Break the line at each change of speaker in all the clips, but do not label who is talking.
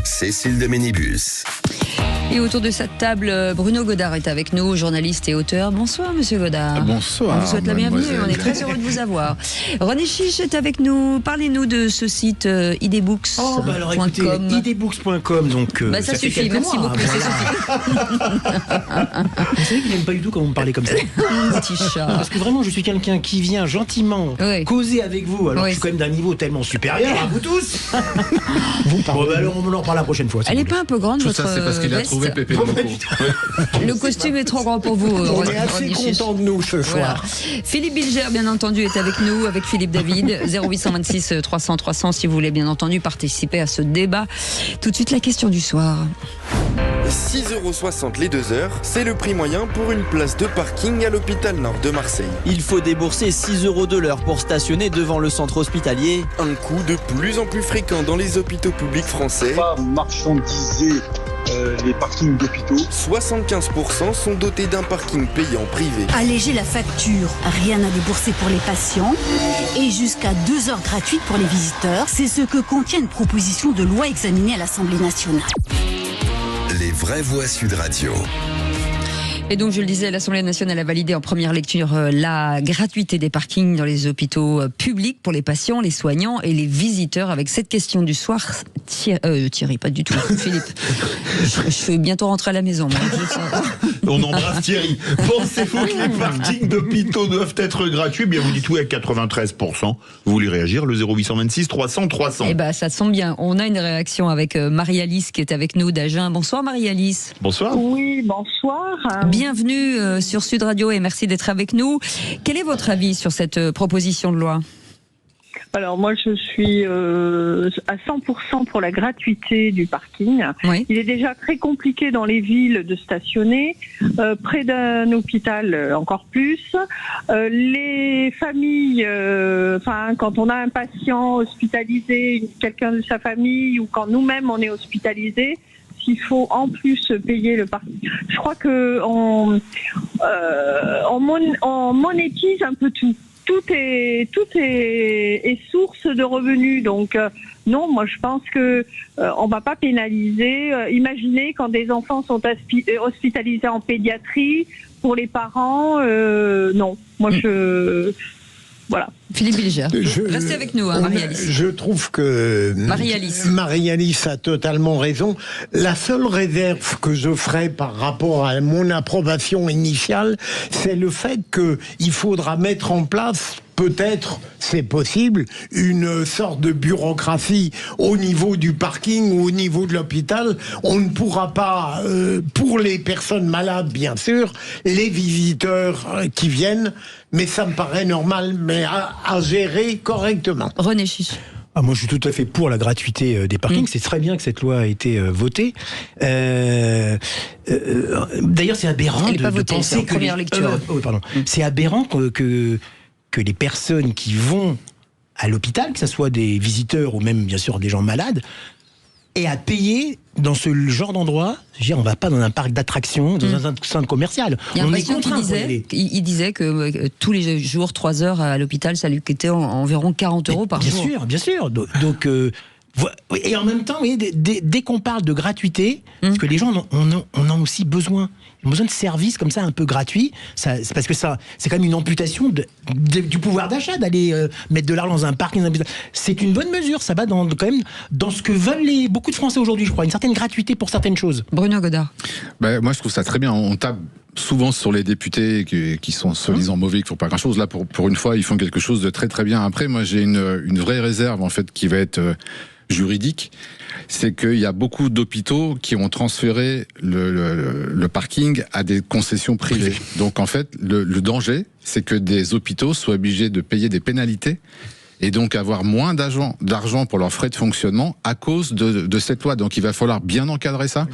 Cécile de Ménibus.
Et autour de cette table, Bruno Godard est avec nous, journaliste et auteur. Bonsoir, monsieur Godard.
Bonsoir.
On vous souhaite la bienvenue, on est très heureux de vous avoir. René Chiche est avec nous. Parlez-nous de ce site idbooks.com.
Alors écoutez, idbooks.com, donc.
Ça suffit, merci beaucoup.
Vous savez qu'il n'aime pas du tout quand vous me parlez comme ça.
Petit chat.
Parce que vraiment, je suis quelqu'un qui vient gentiment causer avec vous, alors que je suis quand même d'un niveau tellement supérieur à vous tous. Alors on en parle la prochaine fois.
Elle n'est pas un peu grande, votre
ça, c'est parce qu'il a trouvé Pépé Loco.
Le costume est trop grand pour vous.
On est assez content de nous ce soir.
Voilà. Philippe Bilger, bien entendu, est avec nous, avec Philippe David. 0826 300 300 si vous voulez bien entendu participer à ce débat. Tout de suite, la question du soir.
6,60 € les 2 heures, c'est le prix moyen pour une place de parking à l'hôpital Nord de Marseille.
Il faut débourser 6 € de l'heure pour stationner devant le centre hospitalier.
Un coût de plus en plus fréquent dans les hôpitaux publics français.
Pas marchandiser les parkings d'hôpitaux.
75% sont dotés d'un parking payant privé.
Alléger la facture, rien à débourser pour les patients et jusqu'à 2 heures gratuites pour les visiteurs. C'est ce que contient une proposition de loi examinée à l'Assemblée nationale.
Les vraies voix Sud Radio.
Et donc, je le disais, l'Assemblée nationale a validé en première lecture la gratuité des parkings dans les hôpitaux publics pour les patients, les soignants et les visiteurs. Avec cette question du soir, Thierry, pas du tout, Philippe. Je vais bientôt rentrer à la maison. Moi,
On embrasse Thierry. Pensez-vous que les parkings d'hôpitaux doivent être gratuits ? Bien, vous dites oui à 93%. Vous voulez réagir ? Le 0826 300 300.
Eh ben, ça tombe bien. On a une réaction avec Marie-Alice qui est avec nous d'Agen. Bonsoir Marie-Alice.
Bonsoir.
Oui, bonsoir.
Bienvenue sur Sud Radio et merci d'être avec nous. Quel est votre avis sur cette proposition de loi ?
Alors moi je suis à 100% pour la gratuité du parking.
Oui.
Il est déjà très compliqué dans les villes de stationner, près d'un hôpital encore plus. Les familles, quand on a un patient hospitalisé, quelqu'un de sa famille ou quand nous-mêmes on est hospitalisé, s'il faut en plus payer le parking. Je crois que on monétise un peu tout. Tout est source de revenus. Donc non, moi je pense que on va pas pénaliser. Imaginez quand des enfants sont hospitalisés en pédiatrie, pour les parents, non. Moi voilà.
Philippe Bilger, restez avec nous, Marie-Alice.
Je trouve que Marie-Alice a totalement raison. La seule réserve que je ferai par rapport à mon approbation initiale, c'est le fait qu'il faudra mettre en place, peut-être, c'est possible, une sorte de bureaucratie au niveau du parking ou au niveau de l'hôpital. On ne pourra pas, pour les personnes malades, bien sûr, les visiteurs qui viennent, mais ça me paraît normal, mais à gérer correctement.
René Chiche.
Moi, je suis tout à fait pour la gratuité des parkings. C'est très bien que cette loi a été votée. D'ailleurs, c'est aberrant de penser que
première lecture.
C'est aberrant que les personnes qui vont à l'hôpital, que ce soit des visiteurs ou même bien sûr des gens malades, aient à payer dans ce genre d'endroit. Je veux dire, on va pas dans un parc d'attractions, dans un centre commercial.
On est contraint. Il disait que tous les jours, 3 heures à l'hôpital, ça lui coûtait environ 40 € par jour.
Bien sûr. Donc, et en même temps, vous voyez, dès qu'on parle de gratuité, parce que les gens en ont aussi besoin. Ils ont besoin de services comme ça un peu gratuits. C'est parce que ça, c'est quand même une amputation du pouvoir d'achat d'aller mettre de l'argent dans un parking. C'est une bonne mesure. Ça va quand même dans ce que veulent beaucoup de Français aujourd'hui, je crois. Une certaine gratuité pour certaines choses.
Bruno Godard.
Moi, je trouve ça très bien. On tape souvent sur les députés qui sont soi-disant mauvais, qui font pas grand-chose. Là, pour une fois, ils font quelque chose de très très bien. Après, moi, j'ai une vraie réserve en fait qui va être juridique, c'est qu'il y a beaucoup d'hôpitaux qui ont transféré le parking à des concessions privées. Donc en fait, le danger, c'est que des hôpitaux soient obligés de payer des pénalités et donc avoir moins d'argent pour leurs frais de fonctionnement à cause de cette loi. Donc il va falloir bien encadrer ça.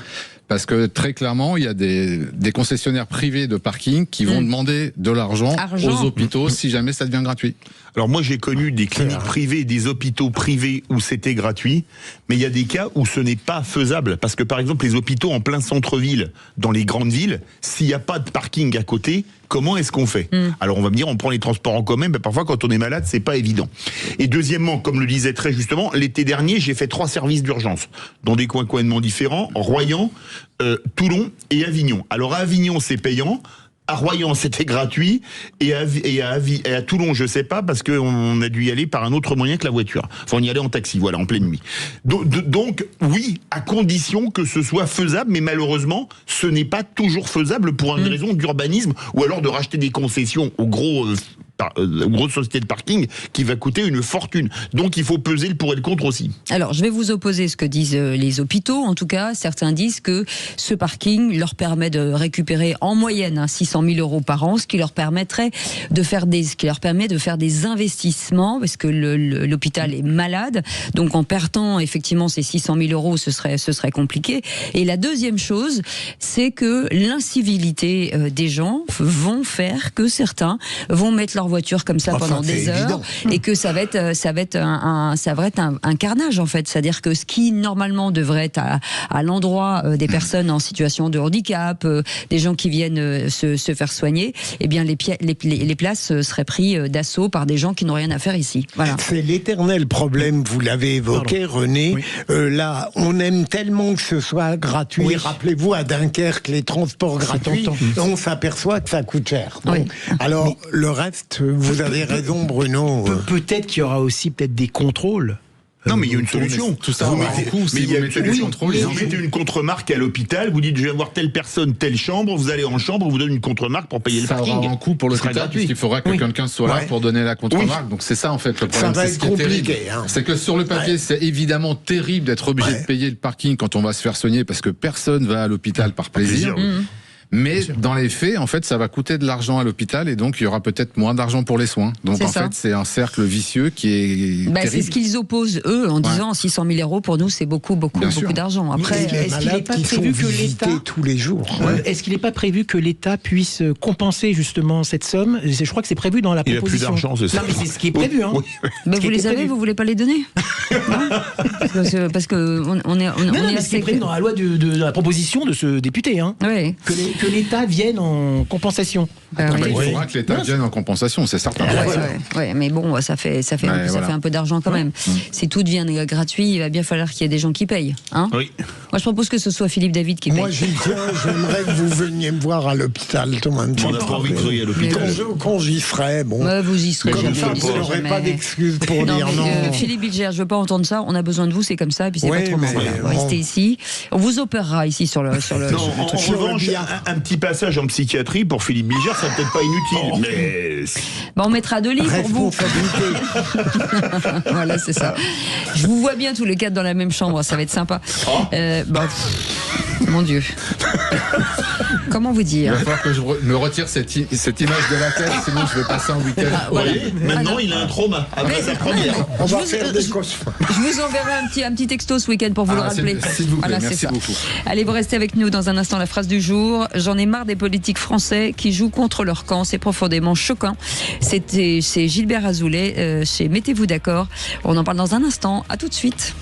Parce que très clairement, il y a des concessionnaires privés de parking qui vont demander de l'argent aux hôpitaux si jamais ça devient gratuit.
Alors moi j'ai connu des cliniques privées, des hôpitaux privés où c'était gratuit, mais il y a des cas où ce n'est pas faisable. Parce que par exemple les hôpitaux en plein centre-ville, dans les grandes villes, s'il n'y a pas de parking à côté, Comment est-ce qu'on fait? Alors on va me dire, on prend les transports en commun, mais parfois quand on est malade, c'est pas évident. Et deuxièmement, comme le disait très justement, l'été dernier, j'ai fait 3 services d'urgence dans des coins complètement différents, Royan, Toulon et Avignon. Alors à Avignon, c'est payant. À Royan, c'était gratuit, et à Toulon, je sais pas, parce qu'on a dû y aller par un autre moyen que la voiture. Enfin, on y allait en taxi, voilà, en pleine nuit. Donc, oui, à condition que ce soit faisable, mais malheureusement, ce n'est pas toujours faisable pour une raison d'urbanisme, ou alors de racheter des concessions aux grosses sociétés de parking qui va coûter une fortune. Donc il faut peser le pour et le contre aussi.
Alors je vais vous opposer ce que disent les hôpitaux. En tout cas, certains disent que ce parking leur permet de récupérer en moyenne 600 000 euros par an, ce qui leur permettrait de faire des investissements, parce que l'hôpital est malade. Donc en perdant effectivement ces 600 000 euros, ce serait compliqué. Et la deuxième chose, c'est que l'incivilité des gens vont faire que certains vont mettre leur voiture comme ça pendant des heures, et que ça va être un carnage en fait. C'est-à-dire que ce qui normalement devrait être à l'endroit des personnes en situation de handicap, des gens qui viennent se faire soigner, eh bien les places seraient prises d'assaut par des gens qui n'ont rien à faire ici. Voilà.
C'est l'éternel problème, vous l'avez évoqué, René. Oui. Là, on aime tellement que ce soit gratuit. Oui. Rappelez-vous, à Dunkerque, les transports gratuits, on s'aperçoit que ça coûte cher. Donc, alors, le reste, vous avez raison, Bruno.
Peut-être qu'il y aura aussi des contrôles.
Non, mais il y a une solution.
Tout ça, vous mettez
une contre-marque à l'hôpital, vous dites je vais avoir telle personne, telle chambre, vous allez en chambre, on vous donne une contre-marque pour payer le parking.
Ça aura un coût pour l'hôpital, puisqu'il faudra que quelqu'un soit là pour donner la contre-marque. Donc c'est ça en fait le problème.
Ça va être compliqué.
C'est que sur le papier, c'est évidemment terrible d'être obligé de payer le parking quand on va se faire soigner, parce que personne va à l'hôpital par plaisir. Mais dans les faits, en fait, ça va coûter de l'argent à l'hôpital, et donc il y aura peut-être moins d'argent pour les soins. Donc en fait, c'est un cercle vicieux qui est terrible.
C'est ce qu'ils opposent eux en disant 600 000 euros pour nous, c'est beaucoup d'argent. Après,
est-ce qu'il n'est pas prévu que l'État tous les jours
Est-ce qu'il n'est pas prévu que l'État puisse compenser justement cette somme? Je crois que c'est prévu dans la proposition.
Il a plus d'argent, c'est ça.
Non, mais c'est ce qui est prévu. Hein.
Mais vous les avez, vous voulez pas les donner? Parce que on est
c'est prévu dans la loi de la proposition de ce député. Hein.
Oui.
Que l'État vienne en compensation.
Il faudra que l'État vienne en compensation, c'est certain.
Ouais, mais bon, ça fait un peu d'argent quand même. Si tout devient gratuit, il va bien falloir qu'il y ait des gens qui payent. Hein,
oui.
Moi, je propose que ce soit Philippe David qui paye.
Moi, j'aimerais que vous veniez me voir à l'hôpital.
On n'a pas envie que vous soyez à l'hôpital.
Quand j'y serai, bon.
Vous y serez.
Comme ça, vous n'aurez pas d'excuses pour dire non.
Philippe Bilger, je veux pas entendre ça. On a besoin de vous, c'est comme ça, et puis c'est pas trop mal. Restez ici. On vous opérera ici sur le.
En revanche, un petit passage en psychiatrie pour Philippe Bilger, ça peut-être pas inutile. Mais
on mettra 2 lits pour vous. Voilà, c'est ça. Je vous vois bien tous les 4 dans la même chambre, ça va être sympa. Mon Dieu. Comment vous dire?
Il va falloir que je me retire cette image de la tête, sinon je vais passer un week-end.
Maintenant, il a un trauma après sa première.
On va faire des cauchemars.
Je vous enverrai un petit texto ce week-end pour vous le rappeler.
S'il vous plaît,
merci
beaucoup.
Allez, vous restez avec nous dans un instant. La phrase du jour: j'en ai marre des politiques français qui jouent contre leur camp. C'est profondément choquant. C'est Gilbert Azoulay chez Mettez-vous d'accord. On en parle dans un instant. À tout de suite.